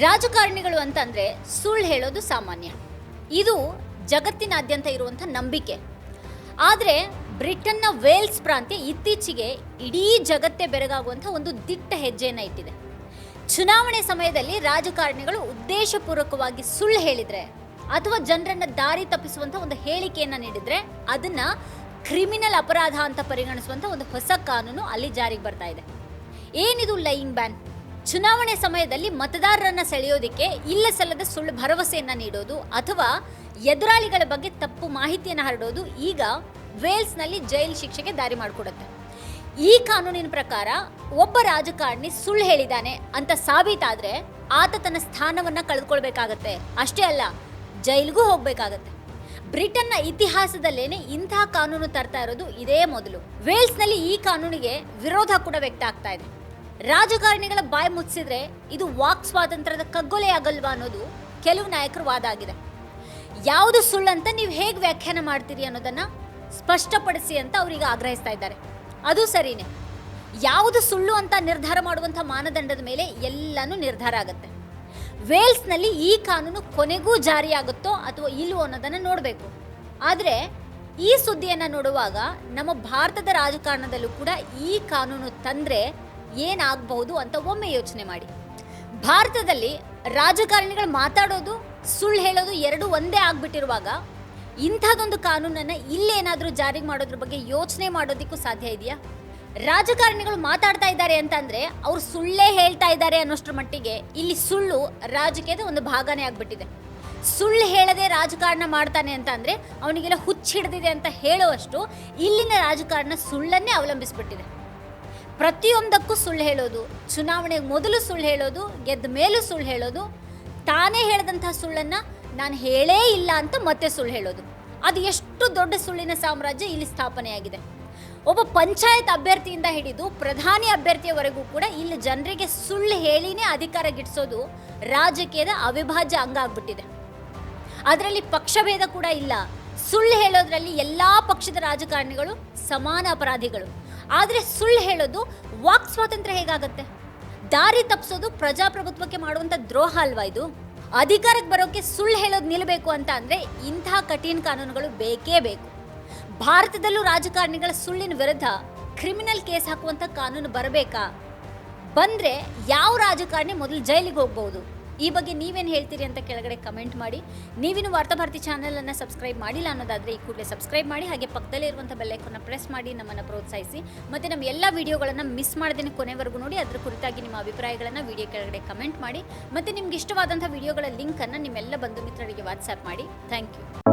ರಾಜಕಾರಣಿಗಳು ಅಂತಂದ್ರೆ ಸುಳ್ಳು ಹೇಳೋದು ಸಾಮಾನ್ಯ. ಇದು ಜಗತ್ತಿನಾದ್ಯಂತ ಇರುವಂಥ ನಂಬಿಕೆ. ಆದರೆ ಬ್ರಿಟನ್ನ ವೇಲ್ಸ್ ಪ್ರಾಂತ್ಯ ಇತ್ತೀಚೆಗೆ ಇಡೀ ಜಗತ್ತೇ ಬೆರಗಾಗುವಂಥ ಒಂದು ದಿಟ್ಟ ಹೆಜ್ಜೆಯನ್ನು ಇಟ್ಟಿದೆ. ಚುನಾವಣೆ ಸಮಯದಲ್ಲಿ ರಾಜಕಾರಣಿಗಳು ಉದ್ದೇಶಪೂರ್ವಕವಾಗಿ ಸುಳ್ಳು ಹೇಳಿದರೆ ಅಥವಾ ಜನರನ್ನ ದಾರಿ ತಪ್ಪಿಸುವಂಥ ಒಂದು ಹೇಳಿಕೆಯನ್ನು ನೀಡಿದರೆ ಅದನ್ನ ಕ್ರಿಮಿನಲ್ ಅಪರಾಧ ಅಂತ ಪರಿಗಣಿಸುವಂಥ ಒಂದು ಹೊಸ ಕಾನೂನು ಅಲ್ಲಿ ಜಾರಿಗೆ ಬರ್ತಾ ಇದೆ. ಏನಿದು ಲೈಯಿಂಗ್ ಬ್ಯಾನ್? ಚುನಾವಣೆ ಸಮಯದಲ್ಲಿ ಮತದಾರರನ್ನ ಸೆಳೆಯೋದಿಕ್ಕೆ ಇಲ್ಲ ಸಲ್ಲದ ಸುಳ್ಳು ಭರವಸೆಯನ್ನ ನೀಡೋದು ಅಥವಾ ಎದುರಾಳಿಗಳ ಬಗ್ಗೆ ತಪ್ಪು ಮಾಹಿತಿಯನ್ನು ಹರಡೋದು ಈಗ ವೇಲ್ಸ್ನಲ್ಲಿ ಜೈಲು ಶಿಕ್ಷೆಗೆ ದಾರಿ ಮಾಡಿಕೊಡುತ್ತೆ. ಈ ಕಾನೂನಿನ ಪ್ರಕಾರ ಒಬ್ಬ ರಾಜಕಾರಣಿ ಸುಳ್ಳು ಹೇಳಿದ್ದಾನೆ ಅಂತ ಸಾಬೀತಾದ್ರೆ ಆತ ತನ್ನ ಸ್ಥಾನವನ್ನ ಕಳೆದುಕೊಳ್ಬೇಕಾಗತ್ತೆ. ಅಷ್ಟೇ ಅಲ್ಲ, ಜೈಲಿಗೂ ಹೋಗ್ಬೇಕಾಗತ್ತೆ. ಬ್ರಿಟನ್ನ ಇತಿಹಾಸದಲ್ಲೇನೆ ಇಂತಹ ಕಾನೂನು ತರ್ತಾ ಇರೋದು ಇದೇ ಮೊದಲು. ವೇಲ್ಸ್ನಲ್ಲಿ ಈ ಕಾನೂನಿಗೆ ವಿರೋಧ ಕೂಡ ವ್ಯಕ್ತ ಆಗ್ತಾ ಇದೆ. ರಾಜಕಾರಣಿಗಳ ಬಾಯಿ ಮುಚ್ಚಿದ್ರೆ ಇದು ವಾಕ್ ಸ್ವಾತಂತ್ರ್ಯದ ಕಗ್ಗೊಲೆ ಆಗಲ್ವಾ ಅನ್ನೋದು ಕೆಲವು ನಾಯಕರ ವಾದ ಆಗಿದೆ. ಯಾವುದು ಸುಳ್ಳು ಅಂತ ನೀವು ಹೇಗೆ ವ್ಯಾಖ್ಯಾನ ಮಾಡ್ತೀರಿ ಅನ್ನೋದನ್ನ ಸ್ಪಷ್ಟಪಡಿಸಿ ಅಂತ ಅವರಿಗೆ ಆಗ್ರಹಿಸ್ತಾ ಇದ್ದಾರೆ. ಅದು ಸರಿನೇ. ಯಾವುದು ಸುಳ್ಳು ಅಂತ ನಿರ್ಧಾರ ಮಾಡುವಂಥ ಮಾನದಂಡದ ಮೇಲೆ ಎಲ್ಲನೂ ನಿರ್ಧಾರ ಆಗುತ್ತೆ. ವೇಲ್ಸ್ನಲ್ಲಿ ಈ ಕಾನೂನು ಕೊನೆಗೂ ಜಾರಿಯಾಗುತ್ತೋ ಅಥವಾ ಇಲ್ಲವೋ ಅನ್ನೋದನ್ನು ನೋಡಬೇಕು. ಆದರೆ ಈ ಸುದ್ದಿಯನ್ನು ನೋಡುವಾಗ ನಮ್ಮ ಭಾರತದ ರಾಜಕಾರಣದಲ್ಲೂ ಕೂಡ ಈ ಕಾನೂನು ತಂದರೆ ಏನಾಗಬಹುದು ಅಂತ ಒಮ್ಮೆ ಯೋಚನೆ ಮಾಡಿ. ಭಾರತದಲ್ಲಿ ರಾಜಕಾರಣಿಗಳು ಮಾತಾಡೋದು ಸುಳ್ಳು ಹೇಳೋದು ಎರಡೂ ಒಂದೇ ಆಗ್ಬಿಟ್ಟಿರುವಾಗ ಇಂಥದ್ದೊಂದು ಕಾನೂನನ್ನು ಇಲ್ಲೇನಾದರೂ ಜಾರಿಗೆ ಮಾಡೋದ್ರ ಬಗ್ಗೆ ಯೋಚನೆ ಮಾಡೋದಕ್ಕೂ ಸಾಧ್ಯ ಇದೆಯಾ? ರಾಜಕಾರಣಿಗಳು ಮಾತಾಡ್ತಾ ಇದ್ದಾರೆ ಅಂತಂದ್ರೆ ಅವ್ರು ಸುಳ್ಳೇ ಹೇಳ್ತಾ ಇದ್ದಾರೆ ಅನ್ನೋಷ್ಟ್ರ ಮಟ್ಟಿಗೆ ಇಲ್ಲಿ ಸುಳ್ಳು ರಾಜಕೀಯದ ಒಂದು ಭಾಗನೇ ಆಗ್ಬಿಟ್ಟಿದೆ. ಸುಳ್ಳು ಹೇಳದೆ ರಾಜಕಾರಣ ಮಾಡ್ತಾನೆ ಅಂತ ಅಂದ್ರೆ ಅವನಿಗೆಲ್ಲ ಹುಚ್ಚು ಹಿಡಿದಿದೆ ಅಂತ ಹೇಳುವಷ್ಟು ಇಲ್ಲಿನ ರಾಜಕಾರಣ ಸುಳ್ಳನ್ನೇ ಅವಲಂಬಿಸ್ಬಿಟ್ಟಿದೆ. ಪ್ರತಿಯೊಂದಕ್ಕೂ ಸುಳ್ಳು ಹೇಳೋದು, ಚುನಾವಣೆಗೆ ಮೊದಲು ಸುಳ್ಳು ಹೇಳೋದು, ಗೆದ್ದ ಮೇಲೂ ಸುಳ್ಳು ಹೇಳೋದು, ತಾನೇ ಹೇಳಿದಂತಹ ಸುಳ್ಳನ್ನು ನಾನು ಹೇಳೇ ಇಲ್ಲ ಅಂತ ಮತ್ತೆ ಸುಳ್ಳು ಹೇಳೋದು. ಅದು ಎಷ್ಟು ದೊಡ್ಡ ಸುಳ್ಳಿನ ಸಾಮ್ರಾಜ್ಯ ಇಲ್ಲಿ ಸ್ಥಾಪನೆಯಾಗಿದೆ. ಒಬ್ಬ ಪಂಚಾಯತ್ ಅಭ್ಯರ್ಥಿಯಿಂದ ಹಿಡಿದು ಪ್ರಧಾನಿ ಅಭ್ಯರ್ಥಿಯವರೆಗೂ ಕೂಡ ಇಲ್ಲಿ ಜನರಿಗೆ ಸುಳ್ಳು ಹೇಳಿನೇ ಅಧಿಕಾರ ಗಿಟ್ಟಿಸೋದು ರಾಜಕೀಯದ ಅವಿಭಾಜ್ಯ ಅಂಗ ಆಗ್ಬಿಟ್ಟಿದೆ. ಅದರಲ್ಲಿ ಪಕ್ಷಭೇದ ಕೂಡ ಇಲ್ಲ. ಸುಳ್ಳು ಹೇಳೋದ್ರಲ್ಲಿ ಎಲ್ಲ ಪಕ್ಷದ ರಾಜಕಾರಣಿಗಳು ಸಮಾನ ಅಪರಾಧಿಗಳು. ಆದರೆ ಸುಳ್ಳು ಹೇಳೋದು ವಾಕ್ ಸ್ವಾತಂತ್ರ್ಯ ಹೇಗಾಗತ್ತೆ? ದಾರಿ ತಪ್ಪಿಸೋದು ಪ್ರಜಾಪ್ರಭುತ್ವಕ್ಕೆ ಮಾಡುವಂಥ ದ್ರೋಹ ಅಲ್ವಾ ಇದು? ಅಧಿಕಾರಕ್ಕೆ ಬರೋಕ್ಕೆ ಸುಳ್ಳು ಹೇಳೋದು ನಿಲ್ಲಬೇಕು ಅಂತ ಅಂದರೆ ಇಂತಹ ಕಠಿಣ ಕಾನೂನುಗಳು ಬೇಕೇ ಬೇಕು. ಭಾರತದಲ್ಲೂ ರಾಜಕಾರಣಿಗಳ ಸುಳ್ಳಿನ ವಿರುದ್ಧ ಕ್ರಿಮಿನಲ್ ಕೇಸ್ ಹಾಕುವಂಥ ಕಾನೂನು ಬರಬೇಕಾ? ಬಂದರೆ ಯಾವ ರಾಜಕಾರಣಿ ಮೊದಲು ಜೈಲಿಗೆ ಹೋಗ್ಬೋದು? ಈ ಬಗ್ಗೆ ನೀವೇನು ಹೇಳ್ತೀರಿ ಅಂತ ಕೆಳಗಡೆ ಕಮೆಂಟ್ ಮಾಡಿ. ನೀವಿನ್ನು ವಾರ್ತಾಭಾರತಿ ಚಾನಲನ್ನು ಸಬ್ಸ್ಕ್ರೈಬ್ ಮಾಡಿಲ್ಲ ಅನ್ನೋದಾದರೆ ಈ ಕೂಡಲೇ ಸಬ್ಸ್ಕ್ರೈಬ್ ಮಾಡಿ. ಹಾಗೆ ಪಕ್ಕದಲ್ಲೇ ಇರುವಂಥ ಬೆಲ್ಲೈಕನ್ನ ಪ್ರೆಸ್ ಮಾಡಿ ನಮ್ಮನ್ನು ಪ್ರೋತ್ಸಾಹಿಸಿ. ಮತ್ತು ನಮ್ಮ ಎಲ್ಲ ವಿಡಿಯೋಗಳನ್ನು ಮಿಸ್ ಮಾಡದೇನೆ ಕೊನೆವರೆಗೂ ನೋಡಿ. ಅದರ ಕುರಿತಾಗಿ ನಿಮ್ಮ ಅಭಿಪ್ರಾಯಗಳನ್ನು ವಿಡಿಯೋ ಕೆಳಗಡೆ ಕಮೆಂಟ್ ಮಾಡಿ. ಮತ್ತು ನಿಮ್ಗೆ ಇಷ್ಟವಾದಂಥ ವಿಡಿಯೋಗಳ ಲಿಂಕನ್ನು ನಿಮ್ಮೆಲ್ಲ ಬಂಧು ಮಿತ್ರರಿಗೆ ವಾಟ್ಸ್ಆ್ಯಪ್ ಮಾಡಿ. Thank you.